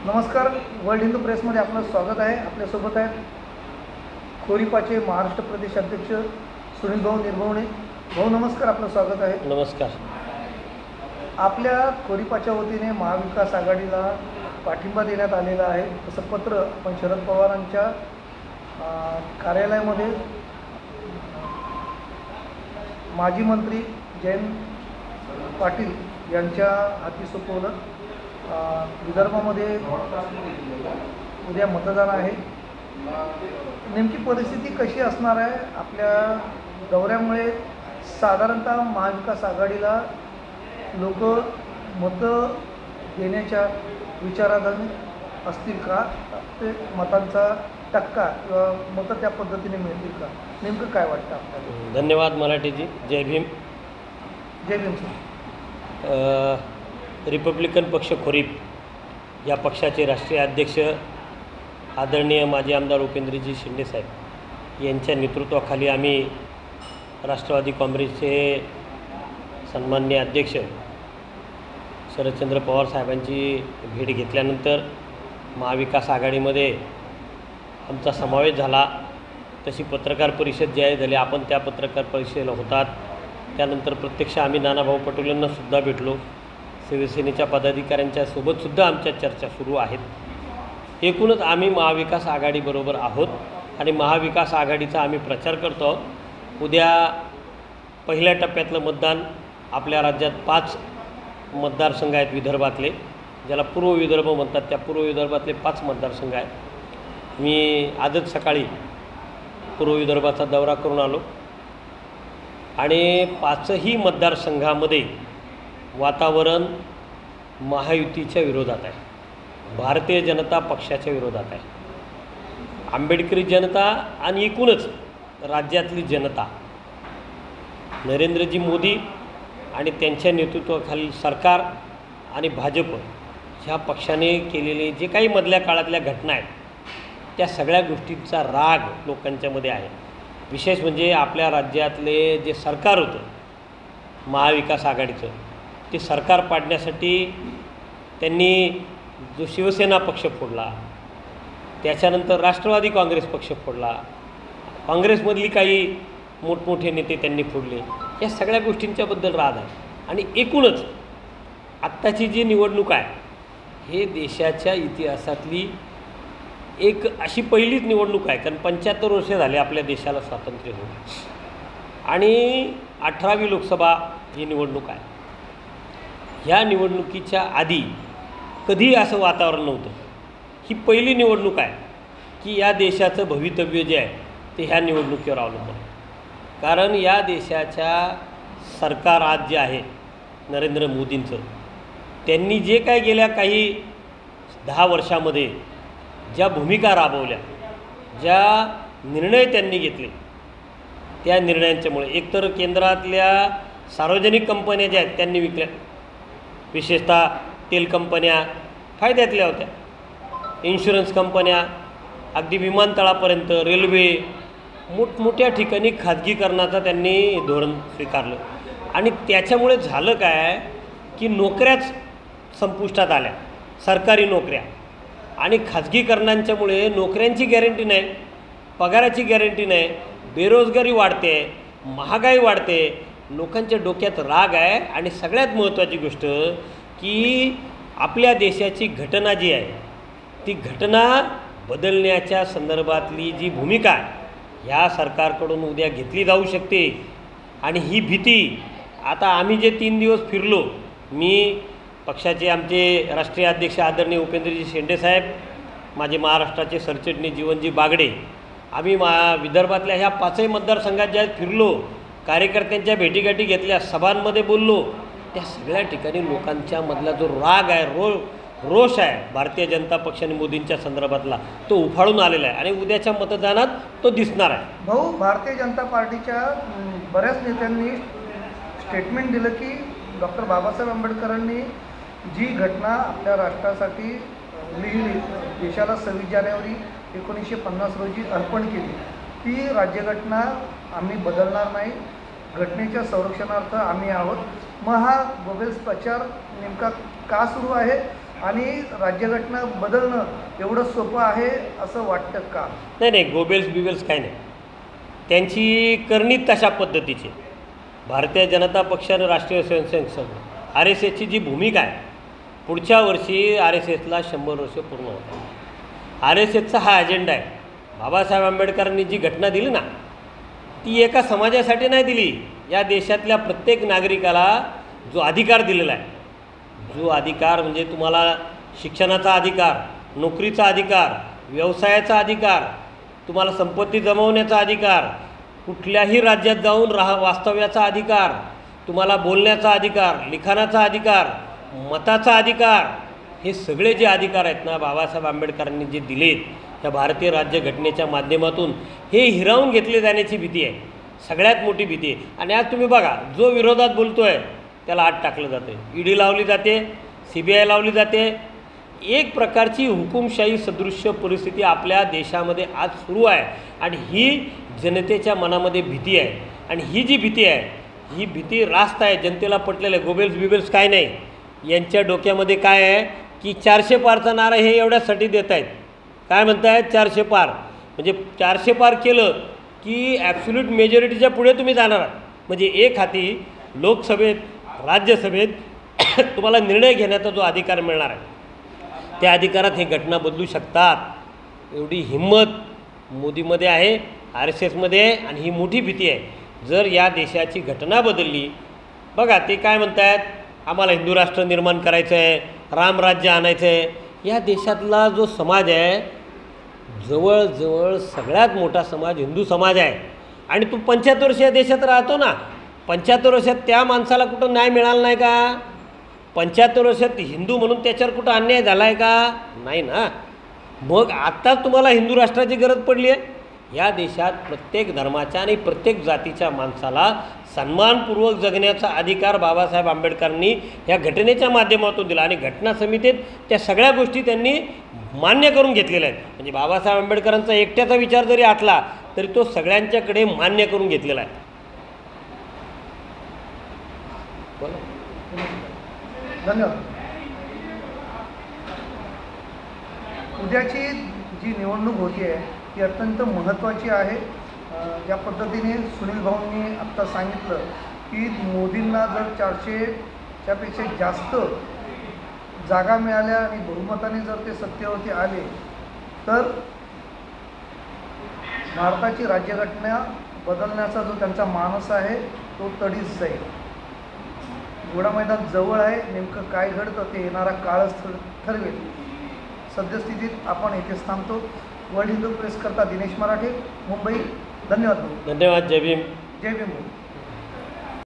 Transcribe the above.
नमस्कार, वर्ल्ड हिंदू प्रेसमध्ये आपलं स्वागत आहे। आपल्यासोबत आहेत खोरीपाचे महाराष्ट्र प्रदेश अध्यक्ष सुनील भाऊ निर्भवणे। भाऊ नमस्कार, आपलं स्वागत आहे। नमस्कार। आपल्या खोरीपाच्या वतीने महाविकास आघाडीला पाठिंबा देण्यात आलेला आहे, असं पत्र आपण शरद पवारांच्या कार्यालयामध्ये माजी मंत्री जयंत पाटील यांच्या हाती सोपवलं। विदर्भामध्ये उद्या मतदान आहे। नेमकी परिस्थिती कशी असणार आहे? आपल्या दौऱ्यामुळे साधारणतः महाविकास आघाडीला लोक मतं देण्याच्या विचाराधीन असतील का? ते मतांचा टक्का किंवा मतं त्या पद्धतीने मिळतील का? नेमकं काय वाटतं आपल्याला? धन्यवाद मराठीजी। जय भीम। जय भीम सर। रिपब्लिकन पक्ष खोरीप या पक्षाचे राष्ट्रीय अध्यक्ष आदरणीय माजी आमदार उपेंद्रजी शिंदे साहेब यांच्या नेतृत्वाखाली आम्ही राष्ट्रवादी काँग्रेसचे सन्माननीय अध्यक्ष शरदचंद्र पवार साहेबांची भेट घेतल्यानंतर महाविकास आघाडीमध्ये आमचा समावेश झाला। तशी पत्रकार परिषद जाहीर झाली, आपण त्या पत्रकार परिषदेला होतात। त्यानंतर प्रत्यक्ष आम्ही नानाभाऊ पटोलेंनासुद्धा भेटलो। शिवसेनेच्या पदाधिकाऱ्यांच्या सोबतसुद्धा आमच्या चर्चा सुरू आहेत। एकूणच आम्ही महाविकास आघाडीबरोबर आहोत आणि महाविकास आघाडीचा आम्ही प्रचार करतो आहोत। उद्या पहिल्या टप्प्यातलं मतदान आपल्या राज्यात 5 मतदारसंघ आहेत विदर्भातले, ज्याला पूर्व विदर्भ म्हणतात, त्या पूर्व विदर्भातले 5 मतदारसंघ आहेत। मी आजच सकाळी पूर्व विदर्भाचा दौरा करून आलो आणि 5ही मतदारसंघामध्ये वातावरण महायुतीच्या विरोधात आहे, भारतीय जनता पक्षाच्या विरोधात आहे। आंबेडकरी जनता आणि एकूणच राज्यातली जनता नरेंद्रजी मोदी आणि त्यांच्या नेतृत्वाखालील सरकार आणि भाजप ह्या पक्षाने केलेले जे काही मधल्या काळातल्या घटना आहेत त्या सगळ्या गोष्टींचा राग लोकांच्यामध्ये आहे। विशेष म्हणजे आपल्या राज्यातले जे सरकार होतं महाविकास आघाडीचं, ते सरकार पाडण्यासाठी त्यांनी जो शिवसेना पक्ष फोडला, त्याच्यानंतर राष्ट्रवादी काँग्रेस पक्ष फोडला, काँग्रेसमधली काही मोठमोठे नेते त्यांनी फोडले, या सगळ्या गोष्टींच्याबद्दल राग आहे। आणि एकूणच आत्ताची जी निवडणूक आहे हे देशाच्या इतिहासातली एक अशी पहिलीच निवडणूक आहे, कारण 75 वर्षे झाले आपल्या देशाला स्वातंत्र्य होऊन आणि 18वी लोकसभा ही निवडणूक आहे। ह्या निवडणुकीच्या आधी कधी असं वातावरण नव्हतं। ही पहिली निवडणूक आहे की या देशाचं भवितव्य जे आहे ते ह्या निवडणुकीवर अवलंबून आहे। कारण या देशाच्या सरकार आज जे आहे नरेंद्र मोदींचं, त्यांनी जे काय गेल्या काही 10 वर्षामध्ये ज्या भूमिका राबवल्या, ज्या निर्णय त्यांनी घेतले, त्या निर्णयांच्यामुळे एकतर केंद्रातल्या सार्वजनिक कंपन्या ज्या आहेत त्यांनी विकल्या, विशेषतः तेल कंपन्या फायद्यातल्या होत्या, इन्शुरन्स कंपन्या, अगदी विमानतळापर्यंत, रेल्वे, मोठमोठ्या ठिकाणी खाजगीकरणाचा त्यांनी धोरण स्वीकारलं। आणि त्याच्यामुळे झालं काय की नोकऱ्याच संपुष्टात आल्या, सरकारी नोकऱ्या, आणि खाजगीकरणांच्यामुळे नोकऱ्यांची गॅरंटी नाही, पगाराची गॅरंटी नाही, बेरोजगारी वाढते, महागाई वाढते, लोकांच्या डोक्यात राग आहे। आणि सगळ्यात महत्त्वाची गोष्ट की आपल्या देशाची घटना जी आहे ती घटना बदलण्याच्या संदर्भातली जी भूमिका ह्या सरकारकडून उद्या घेतली जाऊ शकते। आणि ही भीती आता आम्ही जे 3 दिवस फिरलो, मी पक्षाचे आमचे राष्ट्रीय अध्यक्ष आदरणीय उपेंद्रजी शिंदे साहेब, माझे महाराष्ट्राचे सरचिटणीस जीवनजी बागडे, आम्ही विदर्भातल्या ह्या 5ही मतदारसंघात ज्या फिरलो, कार्यकर्त्यांच्या भेटीगाठी घेतल्या, सभांमध्ये बोललो, त्या सगळ्या ठिकाणी लोकांच्या मधला जो राग आहे, रोष आहे भारतीय जनता पक्ष आणि मोदींच्या संदर्भातला, तो उफाळून आलेला आहे आणि उद्याच्या मतदानात तो दिसणार आहे। भाऊ, भारतीय जनता पार्टीच्या बऱ्याच नेत्यांनी स्टेटमेंट दिलं की डॉक्टर बाबासाहेब आंबेडकरांनी जी घटना आपल्या राष्ट्रासाठी लिहिली, देशाला 26 जानेवारी 1950 रोजी अर्पण केली, ती राज्यघटना आम्ही बदलणार नाही, घटनेच्या संरक्षणार्थ आम्ही आहोत। मग हा गोबेल्स प्रचार नेमका का सुरू आहे आणि राज्यघटना बदलणं एवढं सोपं आहे असं वाटतं का? नाही, गोबेल्स बिबेल्स काही नाही. त्यांची करणी तशा पद्धतीची. भारतीय जनता पक्ष आणि राष्ट्रीय स्वयंसेवक संघ आर एस एसची जी भूमिका आहे, पुढच्या वर्षी आर एस एसला 100 वर्ष पूर्ण होत आहे. आर एस एसचा हा अजेंडा आहे. बाबासाहेब आंबेडकरांनी जी घटना दिली ना, ती एका समाजासाठी नाही दिली. या देशातल्या प्रत्येक नागरिकाला जो अधिकार दिलेला आहे, जो अधिकार म्हणजे तुम्हाला शिक्षणाचा अधिकार, नोकरीचा अधिकार, व्यवसायाचा अधिकार, तुम्हाला संपत्ती जमवण्याचा अधिकार, कुठल्याही राज्यात जाऊन वास्तव्याचा अधिकार, तुम्हाला बोलण्याचा अधिकार, लिखाणाचा अधिकार, मताचा अधिकार, हे सगळे जे अधिकार आहेत ना बाबासाहेब आंबेडकरांनी जे दिलेत त्या भारतीय राज्यघटनेच्या माध्यमातून, हे हिरावून घेतले जाण्याची भीती आहे, सगळ्यात मोठी भीती आहे. आणि आज तुम्ही बघा, जो विरोधात बोलतो आहे त्याला आत टाकलं जातं, ईडी लावली जाते, CBI लावली जाते. एक प्रकारची हुकुमशाही सदृश्य परिस्थिती आपल्या देशामध्ये आज सुरू आहे. आणि ही जनतेच्या मनामध्ये भीती आहे. आणि ही जी भीती आहे, ही भीती रास्त आहे, जनतेला पटलेलं आहे. गोबेल्स बिबेल्स काय नाही. यांच्या डोक्यामध्ये काय आहे की 400 पारचा नारा हे एवढ्यासाठी देत आहेत. काय म्हणत आहेत? 400 पार. म्हणजे 400 पार केलं की ॲब्सोल्यूट मेजॉरिटीच्या पुढे तुम्ही जाणार आहात. म्हणजे एक हाती लोकसभेत, राज्यसभेत तुम्हाला निर्णय घेण्याचा जो अधिकार मिळणार आहे, त्या अधिकारात हे घटना बदलू शकतात. एवढी हिंमत मोदीमध्ये आहे, RSSमध्ये आहे. आणि ही मोठी भीती आहे. जर या देशाची घटना बदलली, बघा ते काय म्हणत आहेत, आम्हाला हिंदू राष्ट्र निर्माण करायचं आहे, रामराज्य आणायचं आहे. या देशातला जो समाज आहे, जवळजवळ सगळ्यात मोठा समाज हिंदू समाज आहे. आणि तू 75 वर्ष या देशात राहतो ना, 75 वर्षात त्या माणसाला कुठं न्याय मिळाला नाही का? 75 वर्षात हिंदू म्हणून त्याच्यावर कुठं अन्याय झाला आहे का? नाही ना. मग आत्ताच तुम्हाला हिंदू राष्ट्राची गरज पडली आहे. या देशात प्रत्येक धर्माच्या आणि प्रत्येक जातीच्या माणसाला सन्मानपूर्वक जगण्याचा अधिकार बाबासाहेब आंबेडकरांनी या घटनेच्या माध्यमातून दिला. आणि घटना समितीत त्या सगळ्या गोष्टी त्यांनी मान्य करून घेतलेल्या आहेत. म्हणजे बाबासाहेब आंबेडकरांचा एकट्याचा विचार जरी आटला तरी तो सगळ्यांच्याकडे मान्य करून घेतलेला आहे. धन्यवाद. उद्याची जी निवडणूक होती आहे ती अत्यंत महत्त्वाची आहे. ज्या पद्धतीने सुनील भाऊंनी आत्ता सांगितलं की मोदींना जर 400च्या पेक्षा जास्त जागा मिळाल्या आणि बहुमताने जर ते सत्तेवरती आले तर भारताची राज्यघटना बदलण्याचा जो त्यांचा मानस आहे तो तडीच जाईल. घोडा मैदान जवळ आहे. नेमकं काय घडतं ते येणारा काळच ठरवेल. सद्यस्थितीत आपण इथेच थांबतो. वर्ल्ड हिंदू प्रेस करता दिनेश मराठे, मुंबई. धन्यवाद. धन्यवाद. जय भीम. जय भीम.